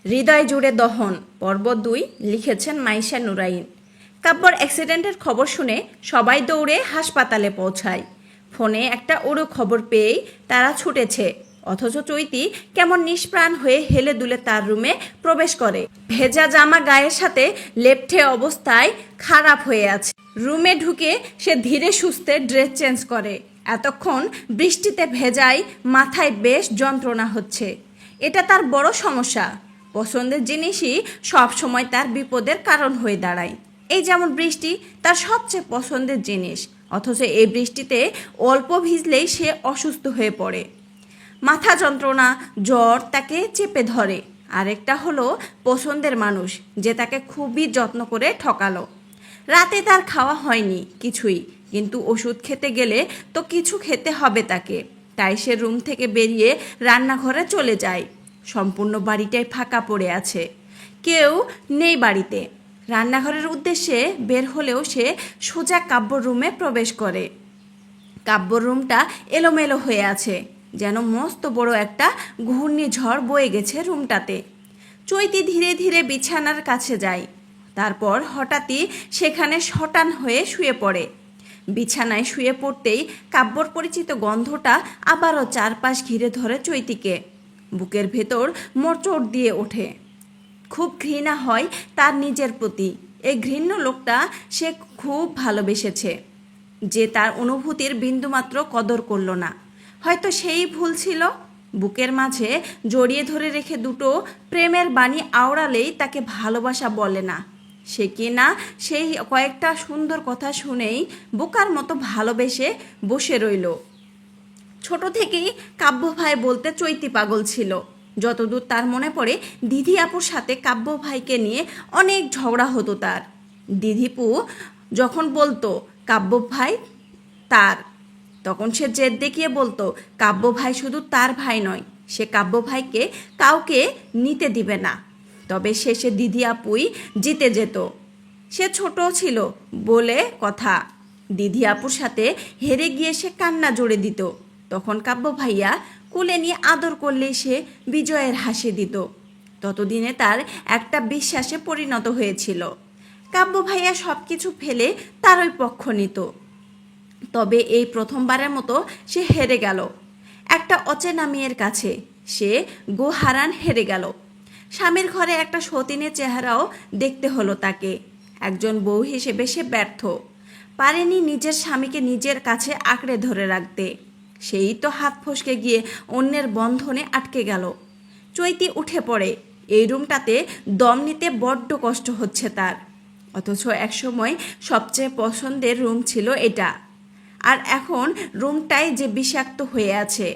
হৃদয় জুড়ে দহন পর্ব ২ লিখেছেন মাইশা নুরাইন। কাব্যর অ্যাক্সিডেন্টের খবর শুনে সবাই দৌড়ে হাসপাতালে পৌঁছায়। ফোনে একটা উড়ো খবর পেয়েই তারা ছুটেছে, অথচ চৈতি কেমন নিষ্প্রাণ হয়ে হেলে দুলে তার রুমে প্রবেশ করে। ভেজা জামা গায়ের সাথে লেপ্টে অবস্থায় খারাপ হয়ে আছে। রুমে ঢুকে সে ধীরে সুস্থে ড্রেস চেঞ্জ করে। এতক্ষণ বৃষ্টিতে ভেজায় মাথায় বেশ যন্ত্রণা হচ্ছে। এটা তার বড় সমস্যা। পছন্দের জিনিসই সব সময় তার বিপদের কারণ হয়ে দাঁড়ায়। এই যেমন বৃষ্টি তার সবচেয়ে পছন্দের জিনিস, অথচ এই বৃষ্টিতে অল্প ভিজলেই সে অসুস্থ হয়ে পড়ে। মাথা যন্ত্রণা, জ্বর তাকে চেপে ধরে। আরেকটা হলো পছন্দের মানুষ যে তাকে খুবই যত্ন করে ঠকালো। রাতে তার খাওয়া হয়নি কিছুই, কিন্তু ওষুধ খেতে গেলে তো কিছু খেতে হবে তাকে। তাই সে রুম থেকে বেরিয়ে রান্নাঘরে চলে যায়। সম্পূর্ণ বাড়িটাই ফাঁকা পড়ে আছে, কেউ নেই বাড়িতে। রান্নাঘরের উদ্দেশ্যে বের হলেও সে সোজা কাব্যর রুমে প্রবেশ করে। কাব্যর রুমটা এলোমেলো হয়ে আছে, যেন মস্ত বড় একটা ঘূর্ণিঝড় বয়ে গেছে রুমটাতে। চৈতি ধীরে ধীরে বিছানার কাছে যায়, তারপর হঠাৎই সেখানে শটান হয়ে শুয়ে পড়ে। বিছানায় শুয়ে পড়তেই কাব্যর পরিচিত গন্ধটা আবারও চারপাশ ঘিরে ধরে চৈতিকে। বুকের ভেতর মোচড় দিয়ে ওঠে। খুব ঘৃণা হয় তার নিজের প্রতি। এই ঘৃণ্য লোকটা সে খুব ভালোবেসেছে, যে তার অনুভূতির বিন্দুমাত্র কদর করল না। হয়তো সেই ভুল ছিল। বুকের মাঝে জড়িয়ে ধরে রেখে দুটো প্রেমের বাণী আওড়ালেই তাকে ভালোবাসা বলে না। সে কি না সেই কয়েকটা সুন্দর কথা শুনেই বোকার মতো ভালোবেসে বসে রইল। ছোট থেকেই কাব্য ভাই বলতে চৈতি পাগল ছিল। যতদূর তার মনে পড়ে, দিদি আপুর সাথে কাব্য ভাইকে নিয়ে অনেক ঝগড়া হতো তার। দিদিপু যখন বলতো কাব্য ভাই তার, তখন সে জেদ দেখিয়ে বলতো কাব্য ভাই শুধু তার ভাই নয়, সে কাব্য ভাইকে কাউকে নিতে দিবে না। তবে শেষে দিদি আপুই জিতে যেত। সে ছোট ছিল বলে কথা। দিদি আপুর সাথে হেরে গিয়ে সে কান্না জুড়ে দিত। তখন কাব্য ভাইয়া কোলে নিয়ে আদর করলেই সে বিজয়ের হাসি দিত। ততদিনে তার একটা বিশ্বাসে পরিণত হয়েছিল। কাব্য ভাইয়া সব কিছু ফেলে তার ওই পক্ষ নিত। তবে এই প্রথমবারের মতো সে হেরে গেল। একটা অচেনা মেয়ের কাছে সে গোহারান হেরে গেল। স্বামীর ঘরে একটা সতীনের চেহারাও দেখতে হলো তাকে। একজন বউ হিসেবে সে ব্যর্থ। পারেনি নিজের স্বামীকে নিজের কাছে আঁকড়ে ধরে রাখতে। সেই তো হাত ফসকে গিয়ে অন্যের বন্ধনে আটকে গেল। চৈতি উঠে পড়ে। এই রুমটাতে দম নিতে বড্ড কষ্ট হচ্ছে তার। অথচ একসময় সবচেয়ে পছন্দের রুম ছিল এটা। আর এখন রুমটাই যে বিষাক্ত হয়ে আছে।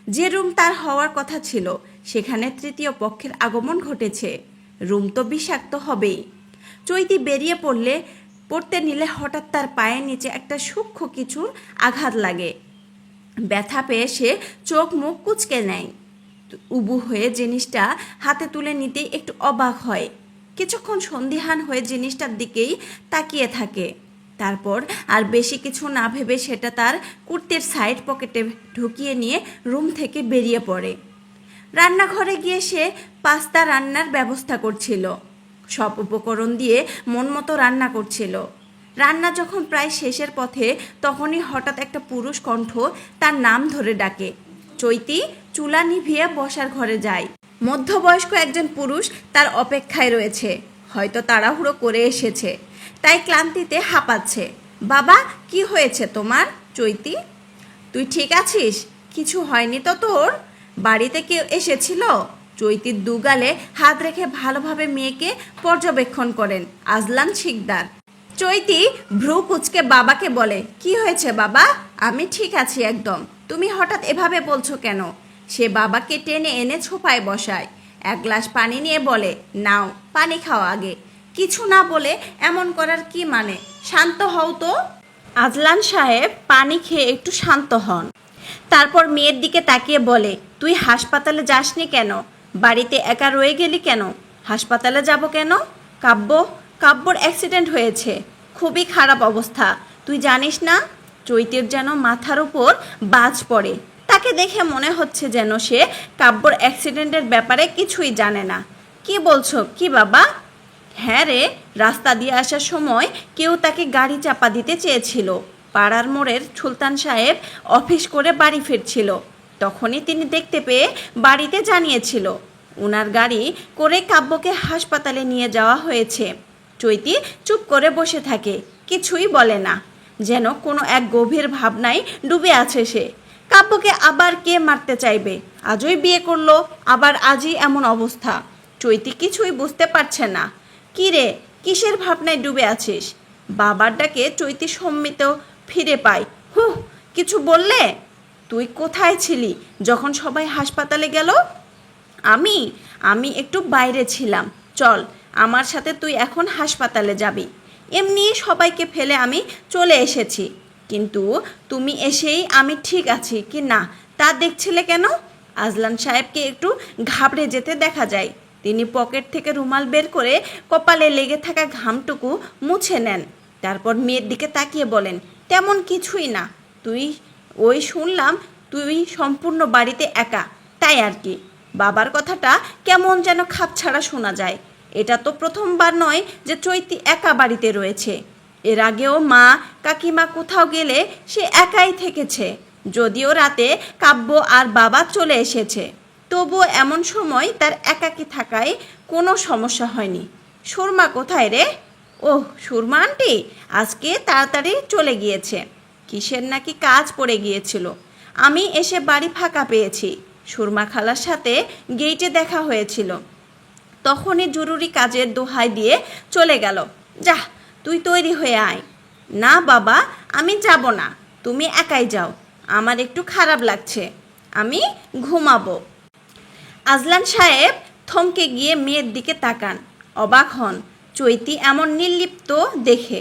যে রুম তার হওয়ার কথা ছিল, সেখানে তৃতীয় পক্ষের আগমন ঘটেছে। রুম তো বিষাক্ত হবেই। চৈতি বেরিয়ে পড়তে নিলে হঠাৎ তার পায়ের নিচে একটা সূক্ষ্ম কিছুর আঘাত লাগে। ব্যথা পেয়ে সে চোখ মুখ কুঁচকে নেয়। উবু হয়ে জিনিসটা হাতে তুলে নিতেই একটু অবাক হয়। কিছুক্ষণ সন্দিহান হয়ে জিনিসটার দিকেই তাকিয়ে থাকে। তারপর আর বেশি কিছু না ভেবে সেটা তার কুর্তির সাইড পকেটে ঢুকিয়ে নিয়ে রুম থেকে বেরিয়ে পড়ে। রান্নাঘরে গিয়ে সে পাস্তা রান্নার ব্যবস্থা করছিল। সব উপকরণ দিয়ে মন মতো রান্না করছিল। রান্না যখন প্রায় শেষের পথে, তখনই হঠাৎ একটা পুরুষ কণ্ঠ তার নাম ধরে ডাকে। চৈতি চুলা নিভিয়ে বসার ঘরে যায়। মধ্যবয়স্ক একজন পুরুষ তার অপেক্ষায় রয়েছে। হয়তো তাড়াহুড়ো করে এসেছে, তাই ক্লান্তিতে হাঁপাচ্ছে। বাবা, কি হয়েছে তোমার? চৈতি, তুই ঠিক আছিস? কিছু হয়নি তো তোর? বাড়িতে কেউ এসেছিল? চৈতির দুগালে হাত রেখে ভালোভাবে মেয়েকে পর্যবেক্ষণ করেন আজলান শিকদার। চৈতি ভ্রু কুচকে বাবাকে বলে, কি হয়েছে বাবা? আমি ঠিক আছি একদম। তুমি হঠাৎ এভাবে বলছো কেন? সে বাবাকে টেনে এনে ছোপায় বসায়। এক গ্লাস পানি নিয়ে বলে, নাও পানি খাও আগে। কিছু না বলে এমন করার কি মানে? শান্ত হও তো। আজলান সাহেব পানি খেয়ে একটু শান্ত হন। তারপর মেয়ের দিকে তাকিয়ে বলে, তুই হাসপাতালে যাসনি কেন? বাড়িতে একা রয়ে গেলি কেন? হাসপাতালে যাব কেন? কাব্যর অ্যাক্সিডেন্ট হয়েছে, খুবই খারাপ অবস্থা। তুই জানিস না? চৈতির যেন মাথার উপর বাজ পড়ে। তাকে দেখে মনে হচ্ছে যেন সে কাব্যর অ্যাক্সিডেন্টের ব্যাপারে কিছুই জানে না। কি বলছো কি বাবা? হ্যাঁ রে, রাস্তা দিয়ে আসার সময় কেউ তাকে গাড়ি চাপা দিতে চেয়েছিল। পাড়ার মোড়ের সুলতান সাহেব অফিস করে বাড়ি ফিরছিল। তখনই তিনি দেখতে পেয়ে বাড়িতে জানিয়েছিল উনার গাড়ি করে কাব্যকে হাসপাতালে নিয়ে যাওয়া হয়েছে। চৈতি চুপ করে বসে থাকে, কিছুই বলে না, যেন কোনো এক গভীর ভাবনায় ডুবে আছে সে। কাব্যকে আবার কে মারতে চাইবে? আজই বিয়ে করলো, আবার আজই এমন অবস্থা। চৈতি কিছুই বুঝতে পারছে না। কি রে, কিসের ভাবনায় ডুবে আছিস? বাবার ডাকে চৈতি সম্মিত ফিরে পায়। হুহ, কিছু বললে? তুই কোথায় ছিলি যখন সবাই হাসপাতালে গেল? আমি আমি একটু বাইরে ছিলাম। চল, আমার সাথে তুই এখন হাসপাতালে যাবি। এমনি সবাইকে ফেলে আমি চলে এসেছি, কিন্তু তুমি এসেই আমি ঠিক আছি কি না তা দেখছিলে কেন? আজলান সাহেবকে একটু ঘাবড়ে যেতে দেখা যায়। তিনি পকেট থেকে রুমাল বের করে কপালে লেগে থাকা ঘামটুকু মুছে নেন। তারপর মেয়ের দিকে তাকিয়ে বলেন, তেমন কিছুই না। তুই শুনলাম তুই সম্পূর্ণ বাড়িতে একা, তাই আর কি। বাবার কথাটা কেমন যেন খাপছাড়া শোনা যায়। এটা তো প্রথমবার নয় যে চৈতি একা বাড়িতে রয়েছে। এর আগেও মা কাকিমা কোথাও গেলে সে একাই থেকেছে। যদিও রাতে কাব্য আর বাবা চলে এসেছে, তবুও এমন সময় তার একাকী থাকায় কোনো সমস্যা হয়নি। সুরমা কোথায় রে? ওহ, সুরমা আন্টি আজকে তাড়াতাড়ি চলে গিয়েছে। কিসের নাকি কাজ পড়ে গিয়েছিল। আমি এসে বাড়ি ফাঁকা পেয়েছি। সুরমা খালার সাথে গেইটে দেখা হয়েছিল, তখনই জরুরি কাজের দোহাই দিয়ে চলে গেল। যা, তুই তৈরি হয়ে আয়। না বাবা, আমি যাব না, তুমি একাই যাও। আমার একটু খারাপ লাগছে, আমি ঘুমাবো। আজলান সাহেব থমকে গিয়ে মেয়ের দিকে তাকান, অবাক হন চৈতি এমন নির্লিপ্ত দেখে।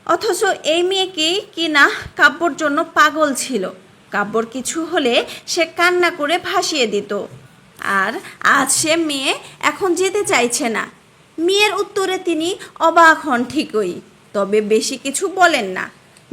অথচ এই মেয়েকেই কি না কাব্যর জন্য পাগল ছিল। কাব্যর কিছু হলে সে কান্না করে ভাসিয়ে দিত, আর আজ সে মেয়ে এখন যেতে চাইছে না। মেয়ের উত্তরে তিনি অবাক হন ঠিকই, তবে বেশি কিছু বলেন না।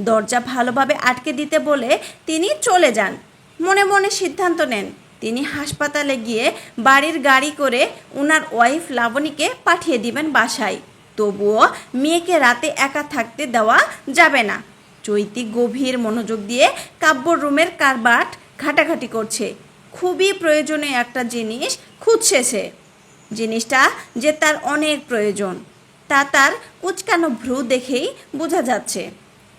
দরজা ভালোভাবে আটকে দিতে বলে তিনি চলে যান। মনে মনে সিদ্ধান্ত নেন তিনি হাসপাতালে গিয়ে বাড়ির গাড়ি করে ওনার ওয়াইফ লাবণীকে পাঠিয়ে দিবেন বাসায়। তবুও মেয়েকে রাতে একা থাকতে দেওয়া যাবে না। চৈতি গভীর মনোযোগ দিয়ে কাব্যর রুমের কারবাট ঘাটাঘাটি করছে। খুবই প্রয়োজনীয় একটা জিনিস খুঁজছে সে। জিনিসটা যে তার অনেক প্রয়োজন তা তার কুচকানো ভ্রু দেখেই বোঝা যাচ্ছে।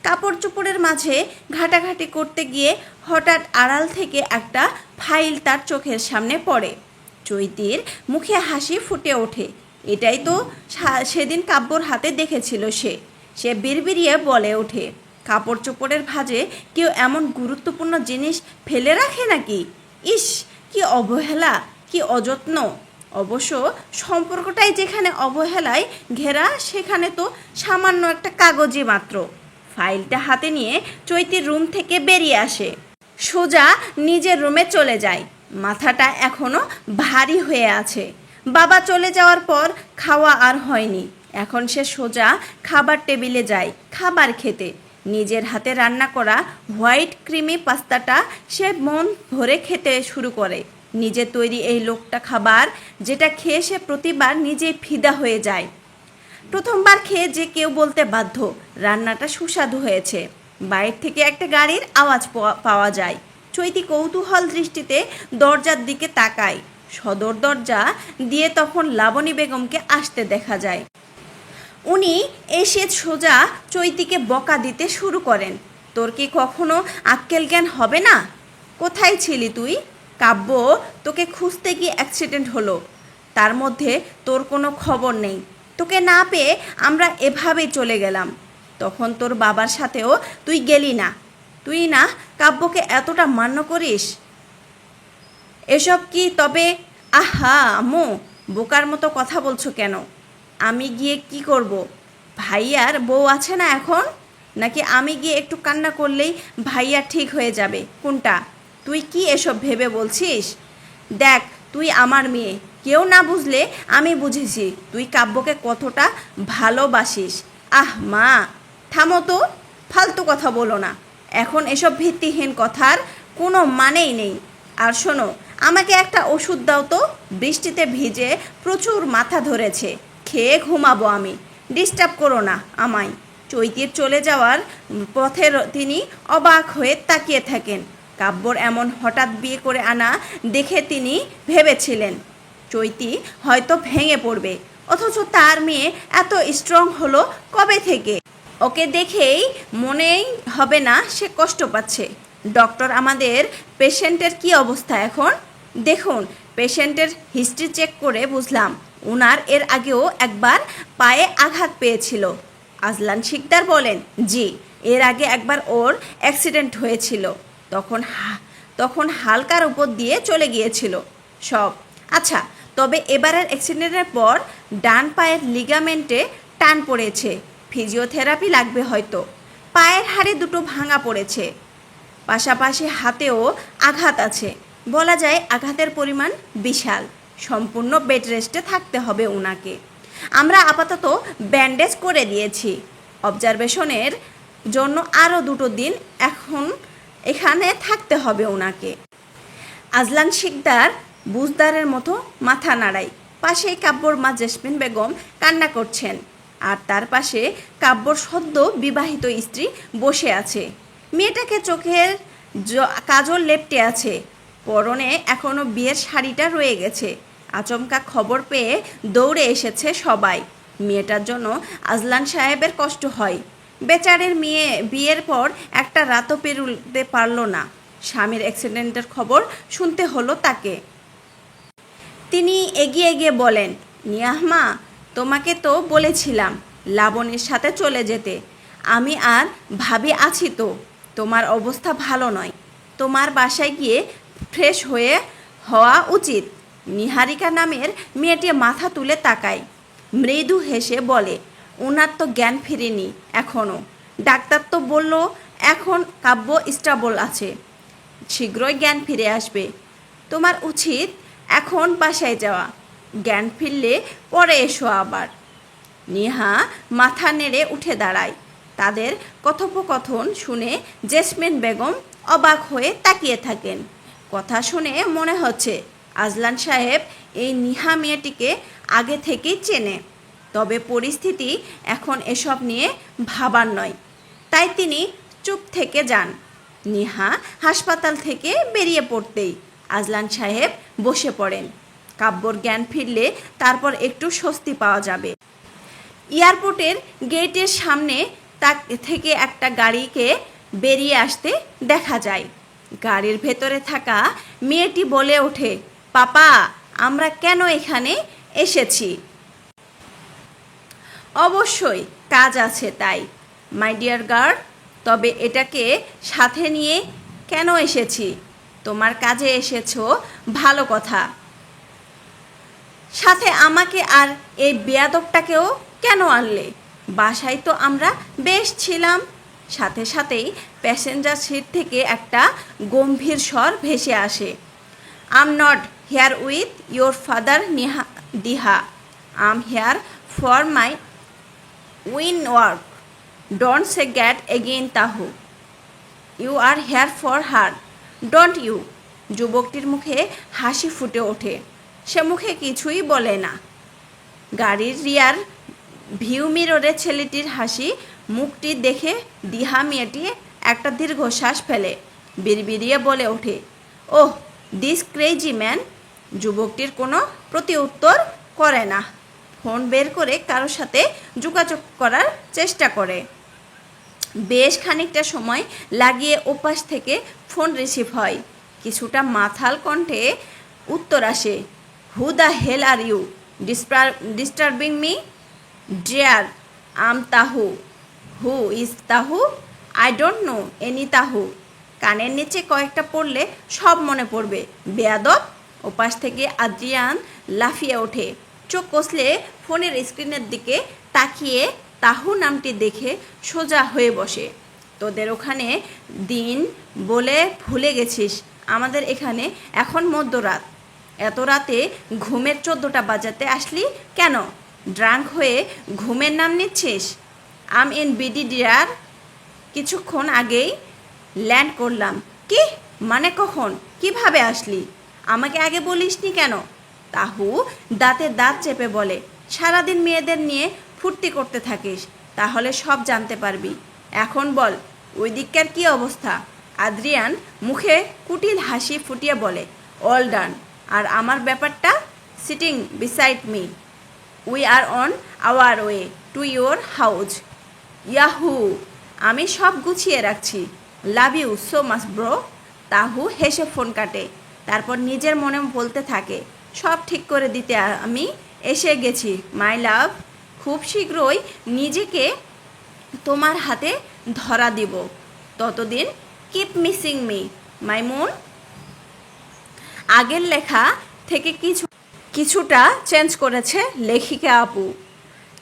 কাপড় চোপড়ের মাঝে ঘাটাঘাটি করতে গিয়ে হঠাৎ আড়াল থেকে একটা ফাইল তার চোখের সামনে পড়ে। চৈতির মুখে হাসি ফুটে ওঠে। এটাই তো সেদিন কাব্যর হাতে দেখেছিল সে বিড়বিড়িয়ে বলে ওঠে, কাপড় চোপড়ের ভাঁজে কেউ এমন গুরুত্বপূর্ণ জিনিস ফেলে রাখে নাকি? ইস, কি অবহেলা, কি অযত্ন। অবশ্য সম্পর্কটাই যেখানে অবহেলায় ঘেরা, সেখানে তো সামান্য একটা কাগজই মাত্র। ফাইলটা হাতে নিয়ে চৈতির রুম থেকে বেরিয়ে আসে, সোজা নিজের রুমে চলে যায়। মাথাটা এখনো ভারী হয়ে আছে। বাবা চলে যাওয়ার পর খাওয়া আর হয়নি। এখন সে সোজা খাবার টেবিলে যায় খাবার খেতে। নিজের হাতে রান্না করা হোয়াইট ক্রিমি পাস্তাটা সে মন ভরে খেতে শুরু করে। নিজে তৈরি এই লোকটা খাবার, যেটা খেয়ে সে প্রতিবার নিজেই ফিদা হয়ে যায়। প্রথমবার খেয়ে যে কেউ বলতে বাধ্য রান্নাটা সুস্বাদু হয়েছে। বাইরে থেকে একটা গাড়ির আওয়াজ পাওয়া যায়। চৈতি কৌতূহল দৃষ্টিতে দরজার দিকে তাকায়। সদর দরজা দিয়ে তখন লাবণী বেগমকে আসতে দেখা যায়। উনি এসে সোজা চৈতিকে বকা দিতে শুরু করেন, তোর কি কখনো আক্কেল জ্ঞান হবে না? কোথায় ছিলি তুই? কাব্য তোকে খুঁজতে গিয়ে অ্যাক্সিডেন্ট হলো, তার মধ্যে তোর কোনো খবর নেই। তোকে না পেয়ে আমরা এভাবেই চলে গেলাম। তখন তোর বাবার সাথেও তুই গেলি না। তুই না কাব্যকে এতটা মান্য করিস? এসব কি তবে? আহা আম্মু, বোকার মতো কথা বলছো কেন? আমি গিয়ে কি করব? ভাইয়ার বউ আছে না এখন? নাকি আমি গিয়ে একটু কান্না করলেই ভাইয়া ঠিক হয়ে যাবে? কোনটা? তুই কি এসব ভেবে বলছিস? দেখ, তুই আমার মেয়ে, কেউ না বুঝলে আমি বুঝেছি তুই কাব্যকে কতটা ভালোবাসিস। আহ মা, থামো তো, ফালতু কথা বলো না। এখন এসব ভিত্তিহীন কথার কোনো মানেই নেই। আর শোনো, আমাকে একটা ওষুধ দাও তো, বৃষ্টিতে ভিজে প্রচুর মাথা ধরেছে, খেয়ে ঘুমাবো আমি, ডিস্টার্ব করো না আমায়। চৈতির চলে যাওয়ার পথে তিনি অবাক হয়ে তাকিয়ে থাকেন। কাব্যর এমন হঠাৎ বিয়ে করে আনা দেখে তিনি ভেবেছিলেন চৈতি হয়তো ভেঙে পড়বে, অথচ তার মেয়ে এত স্ট্রং হলো কবে থেকে? ওকে দেখেই মনেই হবে না সে কষ্ট পাচ্ছে। ডক্টর, আমাদের পেশেন্টের কি অবস্থা এখন? দেখুন, পেশেন্টের হিস্ট্রি চেক করে বুঝলাম ওনার এর আগেও একবার পায়ে আঘাত পেয়েছিল। আজলান শিকদার বলেন, জি, এর আগে একবার ওর অ্যাক্সিডেন্ট হয়েছিল, তখন হালকার উপর দিয়ে চলে গিয়েছিল সব। আচ্ছা, তবে এবারের অ্যাক্সিডেন্টের পর ডান পায়ের লিগামেন্টে টান পড়েছে, ফিজিওথেরাপি লাগবে হয়তো। পায়ের হাড়ে দুটো ভাঙা পড়েছে, পাশাপাশি হাতেও আঘাত আছে। বলা যায় আঘাতের পরিমাণ বিশাল। সম্পূর্ণ বেড রেস্টে থাকতে হবে ওনাকে। আমরা আপাতত ব্যান্ডেজ করে দিয়েছি। অবজারভেশনের জন্য আরও 2 দিন এখন এখানে থাকতে হবে ওনাকে। আজলান শিকদার বুঝদারের মতো মাথা নাড়ায়। পাশেই কাব্যর মা জেসমিন বেগম কান্না করছেন, আর তার পাশে কাব্যর সদ্য বিবাহিত স্ত্রী বসে আছে। মেয়েটাকে চোখের কাজল লেপটে আছে, পরনে এখনও বিয়ের শাড়িটা রয়ে গেছে। আচমকা খবর পেয়ে দৌড়ে এসেছে সবাই। মেয়েটার জন্য আজলান সাহেবের কষ্ট হয়। বেচারের মেয়ে বিয়ের পর একটা রাতও পেরোতে পারল না। স্বামীর অ্যাক্সিডেন্টের খবর শুনতে হলো তাকে। তিনি এগিয়ে গিয়ে বলেন, নিয়াহমা, তোমাকে তো বলেছিলাম লাবণীর সাথে চলে যেতে। আমি আর ভাবি আছি তো, তোমার অবস্থা ভালো নয়, তোমার বাসায় গিয়ে ফ্রেশ হওয়া উচিত। নিহারিকা নামের মেয়েটি মাথা তুলে তাকায়, মৃদু হেসে বলে, ওনার তো জ্ঞান ফিরেনি এখনও। ডাক্তার তো বলল এখন কাব্য স্টেবল আছে, শীঘ্রই জ্ঞান ফিরে আসবে। তোমার উচিত এখন বাসায় যাওয়া, জ্ঞান ফিরলে পরে এসো আবার। নিহা মাথা নেড়ে উঠে দাঁড়ায়। তাদের কথোপকথন শুনে জেসমিন বেগম অবাক হয়ে তাকিয়ে থাকেন। কথা শুনে মনে হচ্ছে আজলান সাহেব এই নিহা মেয়েটিকে আগে থেকেই চেনে, তবে পরিস্থিতি এখন এসব নিয়ে ভাবার নয়, তাই তিনি চুপ থেকে যান। নিহা হাসপাতাল থেকে বেরিয়ে পড়তেই আজলান সাহেব বসে পড়েন। কাব্যর জ্ঞান ফিরলে তারপর একটু স্বস্তি পাওয়া যাবে। এয়ারপোর্টের গেটের সামনে থেকে একটা গাড়িকে বেরিয়ে আসতে দেখা যায়। গাড়ির ভেতরে থাকা মেয়েটি বলে ওঠে, পাপা, আমরা কেন এখানে এসেছি? অবশ্যই কাজ আছে তাই, মাই ডিয়ার গার্ল। তবে এটাকে সাথে নিয়ে কেন এসেছি? তোমার কাজে এসেছো, ভালো কথা। সাথে আমাকে আর এই বেয়াদবটাকেও কেন আনলে? বাসায় তো আমরা বেশ ছিলাম। সাথে সাথেই প্যাসেঞ্জার সিট থেকে একটা গম্ভীর স্বর ভেসে আসে, I am not here with your father Diha, I am here for my own work, don't say that again Tahu, you are here for her, don't you. যুবকটির মুখে হাসি ফুটে ওঠে। সে মুখে কিছুই বলে না। গাড়ির রিয়ার ভিউ মিররে ছেলেটির হাসি মুখটি দেখে দিহা মেয়েটি একটা দীর্ঘশ্বাস ফেলে, বিড়বিড়িয়ে বলে ওঠে, ওহ দিস ক্রেজি ম্যান। যুবকটির কোনো প্রতি উত্তর করে না। ফোন বের করে কারোর সাথে যোগাযোগ করার চেষ্টা করে। বেশ খানিকটা সময় লাগিয়ে ওপাশ থেকে ফোন রিসিভ হয়। কিছুটা মাথাল কণ্ঠে উত্তর আসে, who the hell are you disturbing me? Dear, I'm Tahu. Who is Tahu? I don't know any Tahu. কানের নিচে কয়েকটা পড়লে সব মনে পড়বে, বেয়াদব। ওপাশ থেকে আদ্রিয়ান লাফিয়ে ওঠে, চোখ কষলে ফোনের স্ক্রিনের দিকে তাকিয়ে তাহু নামটি দেখে সোজা হয়ে বসে। তোদের ওখানে দিন বলে ভুলে গেছিস, আমাদের এখানে এখন মধ্যরাত। এত রাতে ঘুমের 14টা বাজাতে আসলি কেন? ড্রাঙ্ক হয়ে ঘুমের নাম নিচ্ছিস? আম ইন বিডি ডিয়ার, কিছুক্ষণ আগেই ল্যান্ড করলাম। কি মানে কখন? কিভাবে আসলি? আমাকে আগে বলিসনি কেন? তাহু দাঁতে দাঁত চেপে বলে, সারাদিন মেয়েদের নিয়ে ফুর্তি করতে থাকিস, তাহলে সব জানতে পারবি। এখন বল, ওই দিককার কী অবস্থা? আদ্রিয়ান মুখে কুটিল হাসি ফুটিয়ে বলে, অল ডান। আর আমার ব্যাপারটা? Sitting beside me. We are on our way to your house. Yahoo! আমি সব গুছিয়ে রাখছি। Love you so much bro. Tahu হেসে ফোন কাটে, তারপর নিজের মনে বলতে থাকে, সব ঠিক করে দিতে আমি এসে গেছি মাই লাভ। খুব শীঘ্রই নিজেকে তোমার হাতে ধরা দিব। ততদিন keep missing me my moon. আগের লেখা থেকে কিছুটা চেঞ্জ করেছে লেখিকা আপু।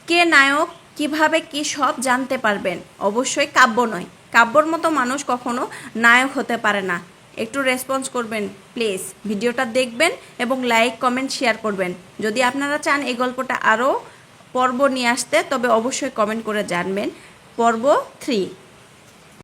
কে নায়ক, কিভাবে কি সব জানতে পারবেন। অবশ্যই কাব্য নয়, কাব্যর মতো মানুষ কখনো নায়ক হতে পারে না। একটু রেসপন্স করবেন প্লিজ, ভিডিওটা দেখবেন এবং লাইক কমেন্ট শেয়ার করবেন। যদি আপনারা চান এই গল্পটা আরও পর্ব নিয়ে আসতে, তবে অবশ্যই কমেন্ট করে জানবেন। পর্ব 3।